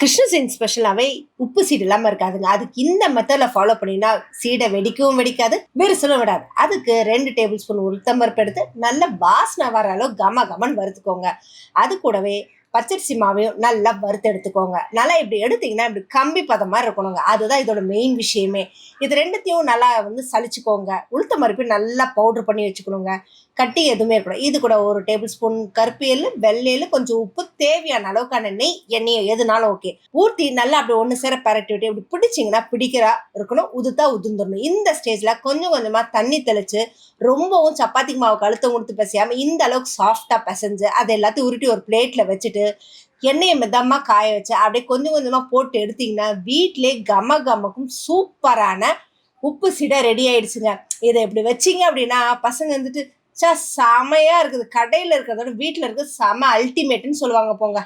கிருஷ்ணசேன் ஸ்பெஷலாவே உப்பு சீடு இல்லாம இருக்காதுங்க. அதுக்கு இந்த மெத்தட்ல ஃபாலோ பண்ணினா சீடை வெடிக்கவும் வெடிக்காது, விரிசலும் விடாது. அதுக்கு 2 டேபிள் ஸ்பூன் உளுத்தம்பருப்பு எடுத்து நல்ல வாசனை வர அளவு கம கமன்னு வறுத்துக்கோங்க. அது கூடவே பச்சரிசி மாவையும் நல்லா வறுத்து எடுத்துக்கோங்க. நல்லா இப்படி எடுத்தீங்கன்னா இப்படி கம்பி பதம் மாதிரி இருக்கணுங்க. அதுதான் இதோட மெயின் விஷயமே. இது ரெண்டுத்தையும் நல்லா சலிச்சுக்கோங்க. உளுத்த பருப்பு நல்லா பவுடர் பண்ணி வச்சுக்கணுங்க. கட்டி எதுவுமே இருக்கணும். இது கூட 1 டேபிள் ஸ்பூன் கருப்பு எள்ளு, வெள்ளை எள்ளு, கொஞ்சம் உப்பு, தேவையான அளவுக்கான நெய், எண்ணெயோ எதுனாலும் ஓகே. ஊற்றி நல்லா அப்படி ஒன்று சேர பரட்டி விட்டு இப்படி பிடிச்சிங்கன்னா பிடிக்கிறா இருக்கணும், உதுத்தா உதிர்ந்துடணும். இந்த ஸ்டேஜில் கொஞ்சம் கொஞ்சமாக தண்ணி தெளித்து ரொம்பவும் சப்பாத்தி மாவுக்கு அழுத்தம் கொடுத்து பிசையாமல் இந்த அளவுக்கு சாஃப்டாக பிசைஞ்சு அதை எல்லாத்தையும் உருட்டி ஒரு பிளேட்டில் வச்சுட்டு எண்ணெயை மிதமாக காய வச்சு அப்படியே கொஞ்சம் கொஞ்சமாக போட்டு எடுத்தீங்கன்னா வீட்டிலே கம கமக்கும் சூப்பரான உப்பு சீடை ரெடி ஆயிடுச்சுங்க. இதை இப்படி வச்சிங்க அப்படின்னா பசங்க வந்துட்டு செமையாக இருக்குது, கடையில் இருக்கிறதோட வீட்டில் இருக்கிறது செம அல்டிமேட்டுன்னு சொல்லுவாங்க போங்க.